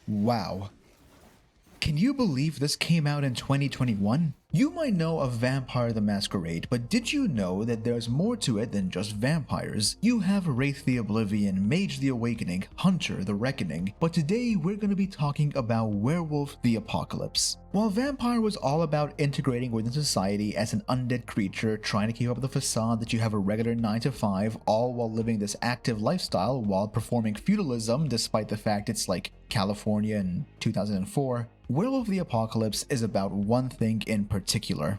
Wow. Can you believe this came out in 2021? You might know of Vampire the Masquerade, but did you know that there's more to it than just vampires? You have Wraith the Oblivion, Mage the Awakening, Hunter the Reckoning, but today we're going to be talking about Werewolf the Apocalypse. While Vampire was all about integrating within society as an undead creature, trying to keep up the facade that you have a regular 9 to 5, all while living this active lifestyle while performing feudalism despite the fact it's like California in 2004, Werewolf the Apocalypse is about one thing in particular.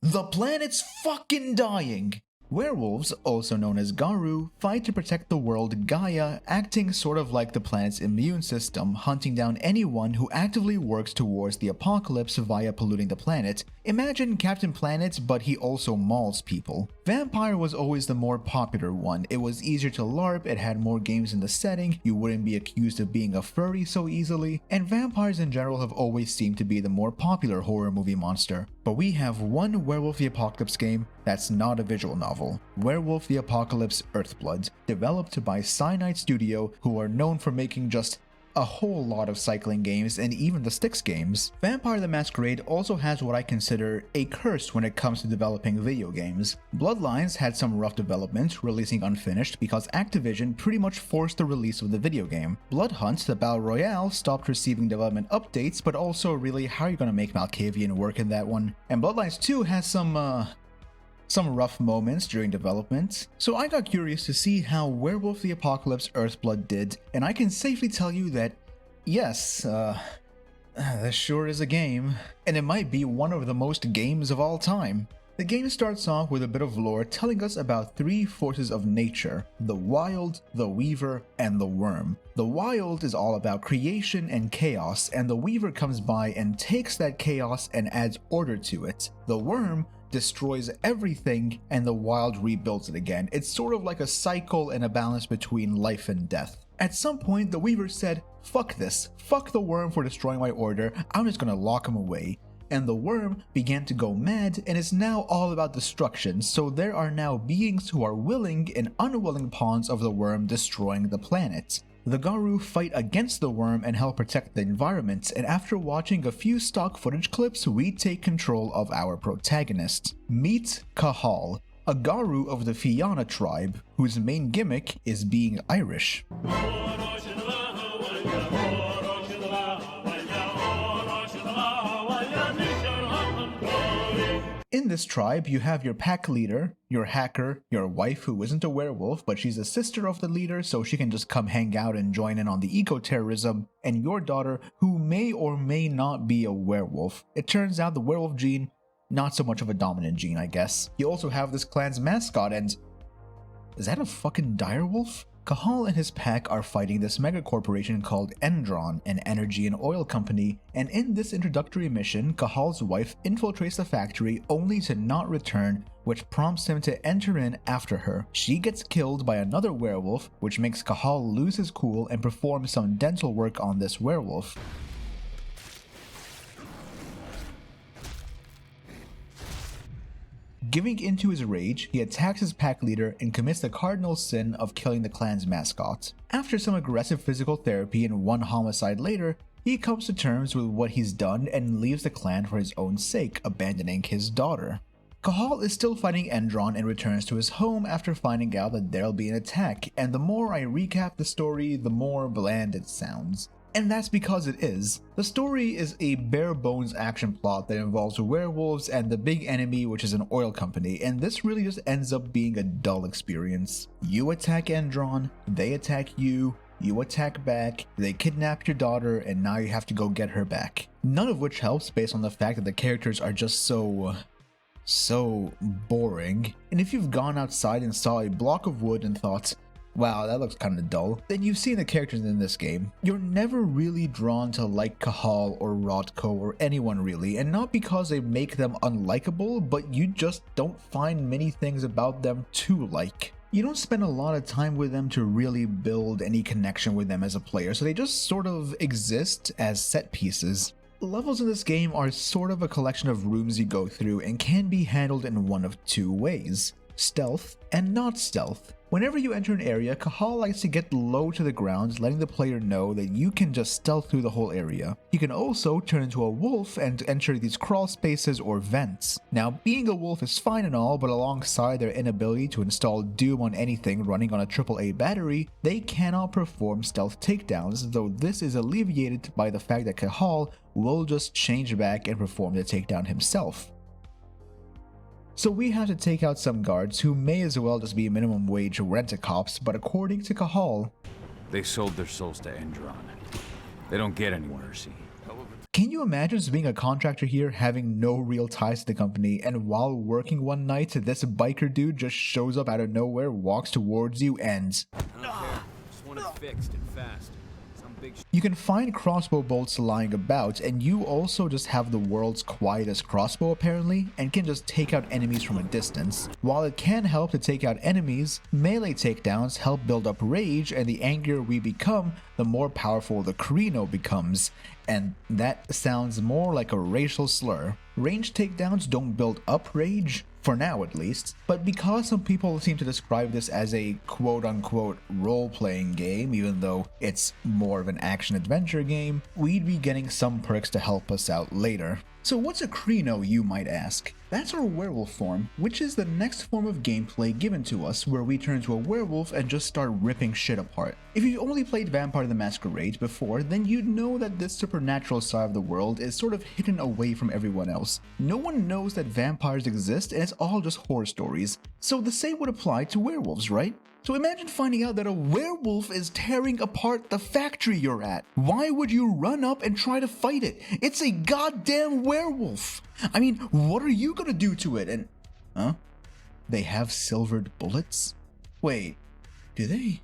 The planet's fucking dying! Werewolves, also known as Garou, fight to protect the world Gaia, acting sort of like the planet's immune system, hunting down anyone who actively works towards the apocalypse via polluting the planet. Imagine Captain Planet, but he also mauls people. Vampire was always the more popular one. It was easier to LARP, it had more games in the setting, you wouldn't be accused of being a furry so easily, and vampires in general have always seemed to be the more popular horror movie monster. But we have one Werewolf the Apocalypse game that's not a visual novel. Werewolf the Apocalypse Earthblood, developed by Cyanide Studio, who are known for making just a whole lot of cycling games and even the Styx games. Vampire the Masquerade also has what I consider a curse when it comes to developing video games. Bloodlines had some rough development, releasing unfinished because Activision pretty much forced the release of the video game. Bloodhunt, the Battle Royale, stopped receiving development updates, but also really, how are you gonna make Malkavian work in that one? And Bloodlines 2 has some rough moments during development, so I got curious to see how Werewolf the Apocalypse Earthblood did, and I can safely tell you that, yes, this sure is a game, and it might be one of the most games of all time. The game starts off with a bit of lore telling us about three forces of nature: the Wild, the Weaver, and the Worm. The Wild is all about creation and chaos, and the Weaver comes by and takes that chaos and adds order to it. The Worm destroys everything and the Wild rebuilds it again. It's sort of like a cycle and a balance between life and death. At some point, the Weaver said, "Fuck this, fuck the Worm for destroying my order, I'm just gonna lock him away." And the Worm began to go mad and is now all about destruction, so there are now beings who are willing and unwilling pawns of the Worm destroying the planet. The Garou fight against the Worm and help protect the environment, and after watching a few stock footage clips, we take control of our protagonist. Meet Karl, a Garou of the Fianna tribe, whose main gimmick is being Irish. In this tribe, you have your pack leader, your hacker, your wife who isn't a werewolf, but she's a sister of the leader, so she can just come hang out and join in on the eco-terrorism, and your daughter, who may or may not be a werewolf. It turns out the werewolf gene, not so much of a dominant gene, I guess. You also have this clan's mascot, and is that a fucking direwolf? Karl and his pack are fighting this mega corporation called Endron, an energy and oil company, and in this introductory mission, Karl's wife infiltrates the factory only to not return, which prompts him to enter in after her. She gets killed by another werewolf, which makes Karl lose his cool and perform some dental work on this werewolf. Giving into his rage, he attacks his pack leader and commits the cardinal sin of killing the clan's mascot. After some aggressive physical therapy and one homicide later, he comes to terms with what he's done and leaves the clan for his own sake, abandoning his daughter. Karl is still fighting Endron and returns to his home after finding out that there'll be an attack, and the more I recap the story, the more bland it sounds. And that's because it is. The story is a bare-bones action plot that involves werewolves and the big enemy, which is an oil company, and this really just ends up being a dull experience. You attack Endron, they attack you attack back, they kidnap your daughter, and now you have to go get her back. None of which helps based on the fact that the characters are just so boring. And if you've gone outside and saw a block of wood and thought, wow, that looks kinda dull, then you've seen the characters in this game. You're never really drawn to like Karl or Rodko or anyone really, and not because they make them unlikable, but you just don't find many things about them to like. You don't spend a lot of time with them to really build any connection with them as a player, so they just sort of exist as set pieces. Levels in this game are sort of a collection of rooms you go through and can be handled in one of two ways: stealth and not stealth. Whenever you enter an area, Karl likes to get low to the ground, letting the player know that you can just stealth through the whole area. You can also turn into a wolf and enter these crawl spaces or vents. Now, being a wolf is fine and all, but alongside their inability to install Doom on anything running on a AAA battery, they cannot perform stealth takedowns, though this is alleviated by the fact that Karl will just change back and perform the takedown himself. So we have to take out some guards who may as well just be minimum wage rent-a-cops, but according to Karl, they sold their souls to Endron. They don't get any mercy. Can you imagine just being a contractor here, having no real ties to the company, and while working one night, this biker dude just shows up out of nowhere, walks towards you, and I don't care. Just want it fixed and fast. You can find crossbow bolts lying about, and you also just have the world's quietest crossbow apparently, and can just take out enemies from a distance. While it can help to take out enemies, melee takedowns help build up rage, and the angrier we become, the more powerful the Krino becomes. And that sounds more like a racial slur. Range takedowns don't build up rage, for now at least, but because some people seem to describe this as a quote-unquote role-playing game, even though it's more of an action-adventure game, we'd be getting some perks to help us out later. So what's a Krino, you might ask? That's our werewolf form, which is the next form of gameplay given to us where we turn into a werewolf and just start ripping shit apart. If you've only played Vampire the Masquerade before, then you'd know that this supernatural side of the world is sort of hidden away from everyone else. No one knows that vampires exist and it's all just horror stories. So the same would apply to werewolves, right? So imagine finding out that a werewolf is tearing apart the factory you're at. Why would you run up and try to fight it? It's a goddamn werewolf! I mean, what are you gonna do to it? And, they have silvered bullets? Wait, do they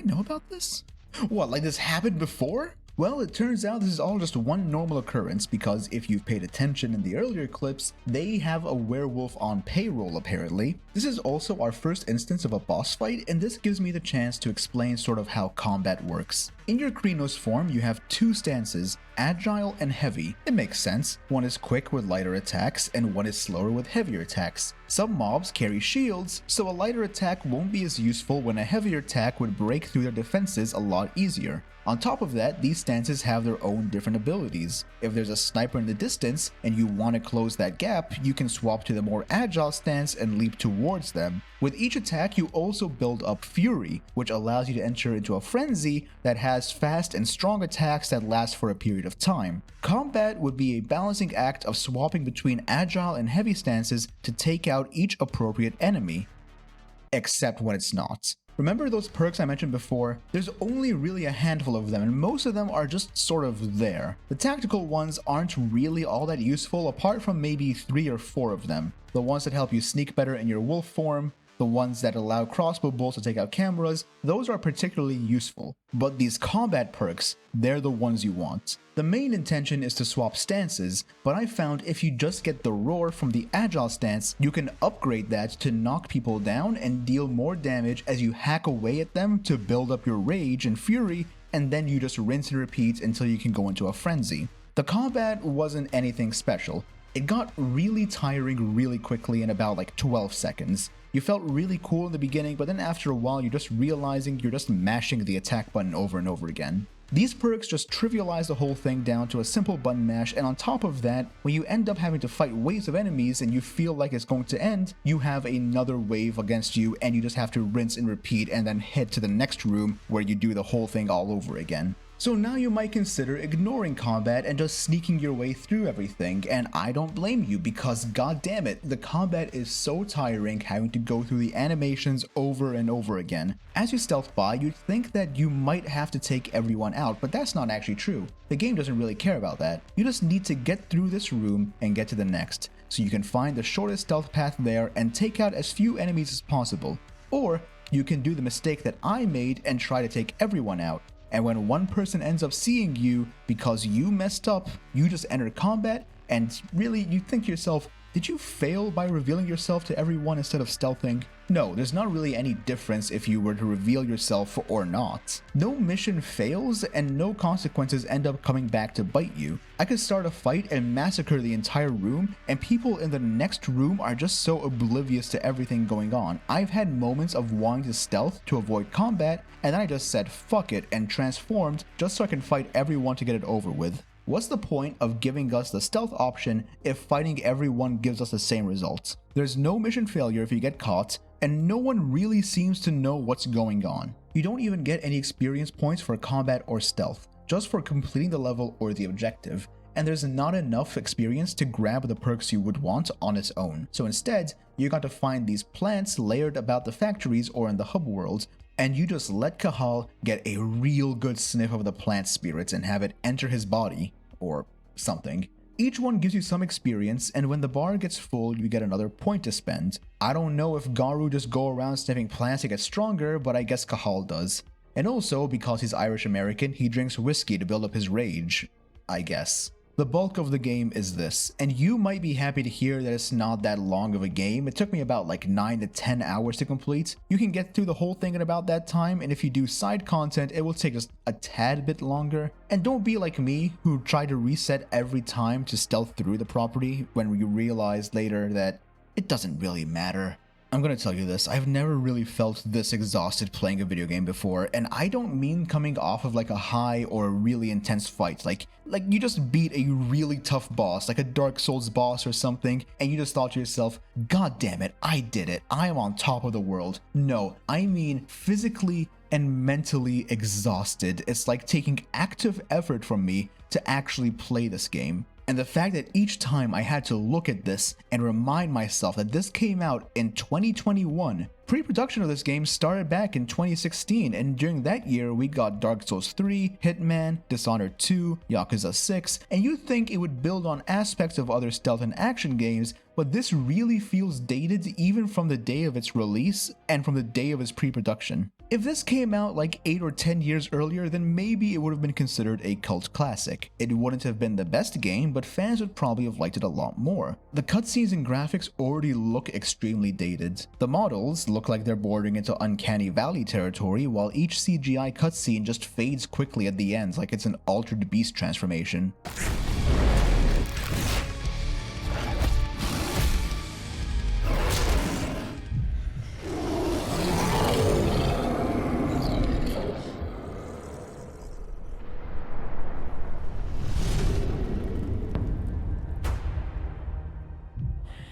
know about this? What, like this happened before? Well, it turns out this is all just one normal occurrence because if you've paid attention in the earlier clips, they have a werewolf on payroll apparently. This is also our first instance of a boss fight, and this gives me the chance to explain sort of how combat works. In your Krino's form, you have two stances, agile and heavy. It makes sense. One is quick with lighter attacks, and one is slower with heavier attacks. Some mobs carry shields, so a lighter attack won't be as useful when a heavier attack would break through their defenses a lot easier. On top of that, these stances have their own different abilities. If there's a sniper in the distance and you want to close that gap, you can swap to the more agile stance and leap towards them. With each attack, you also build up Fury, which allows you to enter into a frenzy that has fast and strong attacks that last for a period of time. Combat would be a balancing act of swapping between agile and heavy stances to take out each appropriate enemy. Except when it's not. Remember those perks I mentioned before? There's only really a handful of them, and most of them are just sort of there. The tactical ones aren't really all that useful apart from maybe 3 or 4 of them. The ones that help you sneak better in your wolf form, the ones that allow crossbow bolts to take out cameras, those are particularly useful. But these combat perks, they're the ones you want. The main intention is to swap stances, but I found if you just get the roar from the agile stance, you can upgrade that to knock people down and deal more damage as you hack away at them to build up your rage and fury, and then you just rinse and repeat until you can go into a frenzy. The combat wasn't anything special. It got really tiring really quickly in about like 12 seconds. You felt really cool in the beginning, but then after a while you're just realizing you're just mashing the attack button over and over again. These perks just trivialize the whole thing down to a simple button mash, and on top of that, when you end up having to fight waves of enemies and you feel like it's going to end, you have another wave against you and you just have to rinse and repeat and then head to the next room where you do the whole thing all over again. So now you might consider ignoring combat and just sneaking your way through everything, and I don't blame you because goddammit, the combat is so tiring having to go through the animations over and over again. As you stealth by, you'd think that you might have to take everyone out, but that's not actually true. The game doesn't really care about that. You just need to get through this room and get to the next, so you can find the shortest stealth path there and take out as few enemies as possible. Or you can do the mistake that I made and try to take everyone out. And when one person ends up seeing you because you messed up, you just enter combat and really you think to yourself, Did you fail by revealing yourself to everyone instead of stealthing? No, there's not really any difference if you were to reveal yourself or not. No mission fails and no consequences end up coming back to bite you. I could start a fight and massacre the entire room, and people in the next room are just so oblivious to everything going on. I've had moments of wanting to stealth to avoid combat, and then I just said fuck it and transformed just so I can fight everyone to get it over with. What's the point of giving us the stealth option if fighting everyone gives us the same results? There's no mission failure if you get caught, and no one really seems to know what's going on. You don't even get any experience points for combat or stealth, just for completing the level or the objective, and there's not enough experience to grab the perks you would want on its own. So instead, you got to find these plants layered about the factories or in the hub world, and you just let Karl get a real good sniff of the plant spirits and have it enter his body, or something. Each one gives you some experience, and when the bar gets full, you get another point to spend. I don't know if Garu just go around sniffing plants to get stronger, but I guess Karl does. And also, because he's Irish American, he drinks whiskey to build up his rage, I guess. The bulk of the game is this, and you might be happy to hear that it's not that long of a game. It took me about like 9 to 10 hours to complete. You can get through the whole thing in about that time, and if you do side content, it will take just a tad bit longer. And don't be like me, who tried to reset every time to stealth through the property when we realized later that it doesn't really matter. I'm gonna tell you this, I've never really felt this exhausted playing a video game before, and I don't mean coming off of like a high or a really intense fight, like you just beat a really tough boss, like a Dark Souls boss or something, and you just thought to yourself, God damn it, I did it, I am on top of the world. No, I mean physically and mentally exhausted. It's like taking active effort from me to actually play this game. And the fact that each time I had to look at this and remind myself that this came out in 2021. Pre-production of this game started back in 2016, and during that year we got Dark Souls 3, Hitman, Dishonored 2, Yakuza 6, and you'd think it would build on aspects of other stealth and action games, but this really feels dated even from the day of its release and from the day of its pre-production. If this came out like 8 or 10 years earlier, then maybe it would have been considered a cult classic. It wouldn't have been the best game, but fans would probably have liked it a lot more. The cutscenes and graphics already look extremely dated. The models look like they're bordering into Uncanny Valley territory, while each CGI cutscene just fades quickly at the end like it's an altered beast transformation.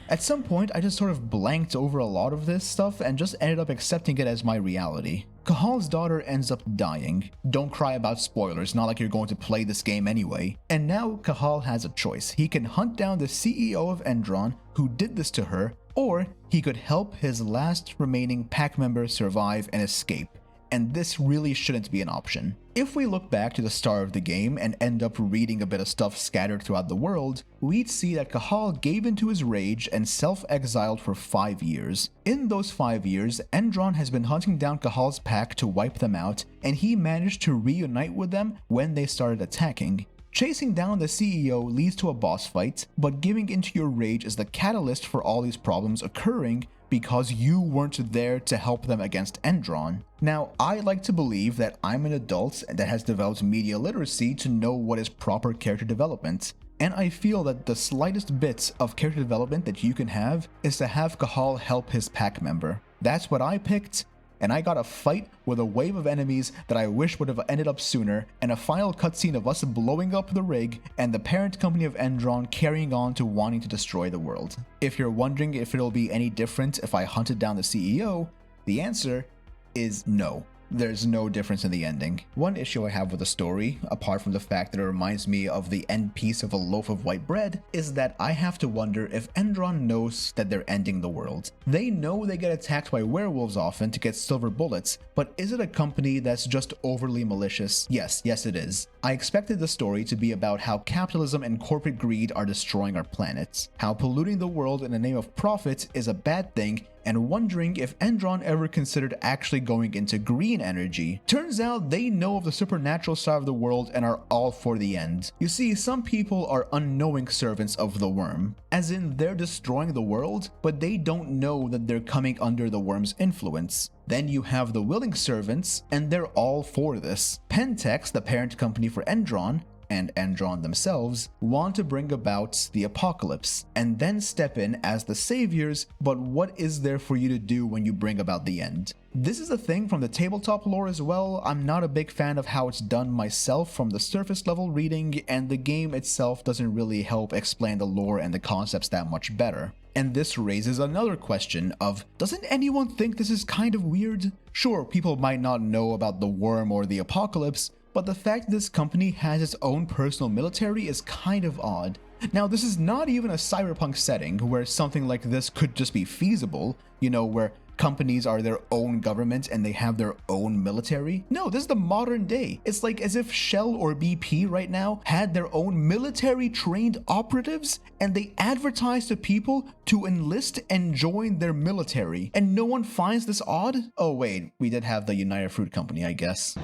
At some point, I just sort of blanked over a lot of this stuff and just ended up accepting it as my reality. Karl's daughter ends up dying. Don't cry about spoilers, not like you're going to play this game anyway. And now Karl has a choice. He can hunt down the CEO of Endron, who did this to her, or he could help his last remaining pack member survive and escape. And this really shouldn't be an option. If we look back to the start of the game and end up reading a bit of stuff scattered throughout the world, we'd see that Karl gave into his rage and self-exiled for 5 years. In those 5 years, Endron has been hunting down Karl's pack to wipe them out, and he managed to reunite with them when they started attacking. Chasing down the CEO leads to a boss fight, but giving into your rage is the catalyst for all these problems occurring because you weren't there to help them against Endron. Now, I like to believe that I'm an adult that has developed media literacy to know what is proper character development, and I feel that the slightest bit of character development that you can have is to have Karl help his pack member. That's what I picked, and I got a fight with a wave of enemies that I wish would have ended up sooner, and a final cutscene of us blowing up the rig and the parent company of Endron carrying on to wanting to destroy the world. If you're wondering if it'll be any different if I hunted down the CEO, the answer is no. There's no difference in the ending. One issue I have with the story, apart from the fact that it reminds me of the end piece of a loaf of white bread, is that I have to wonder if Endron knows that they're ending the world. They know they get attacked by werewolves often to get silver bullets, but is it a company that's just overly malicious? Yes it is. I expected the story to be about how capitalism and corporate greed are destroying our planet, how polluting the world in the name of profit is a bad thing, and wondering if Endron ever considered actually going into green energy. Turns out they know of the supernatural side of the world and are all for the end. You see, some people are unknowing servants of the worm, as in they're destroying the world, but they don't know that they're coming under the worm's influence. Then you have the willing servants, and they're all for this. Pentex, the parent company for Endron, and Endron themselves, want to bring about the apocalypse, and then step in as the saviors, but what is there for you to do when you bring about the end? This is a thing from the tabletop lore as well. I'm not a big fan of how it's done myself from the surface level reading, and the game itself doesn't really help explain the lore and the concepts that much better. And this raises another question of, doesn't anyone think this is kind of weird? Sure, people might not know about the worm or the apocalypse, but the fact this company has its own personal military is kind of odd. Now, this is not even a cyberpunk setting where something like this could just be feasible, you know, where companies are their own government and they have their own military. No, this is the modern day. It's like as if Shell or BP right now had their own military trained operatives and they advertise to people to enlist and join their military. And no one finds this odd? Oh wait, we did have the United Fruit Company, I guess.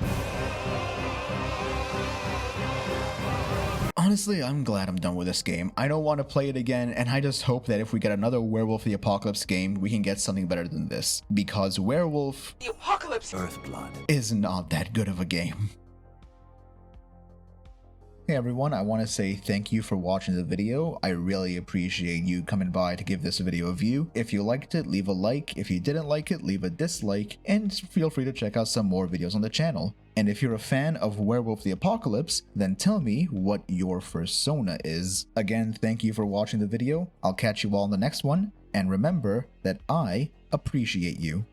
Honestly, I'm glad I'm done with this game. I don't want to play it again, and I just hope that if we get another Werewolf the Apocalypse game, we can get something better than this. Because Werewolf The Apocalypse Earthblood. is not that good of a game. Hey everyone, I want to say thank you for watching the video. I really appreciate you coming by to give this video a view. If you liked it, leave a like. If you didn't like it, leave a dislike. And feel free to check out some more videos on the channel. And if you're a fan of Werewolf the Apocalypse, then tell me what your fursona is. Again, thank you for watching the video. I'll catch you all in the next one. And remember that I appreciate you.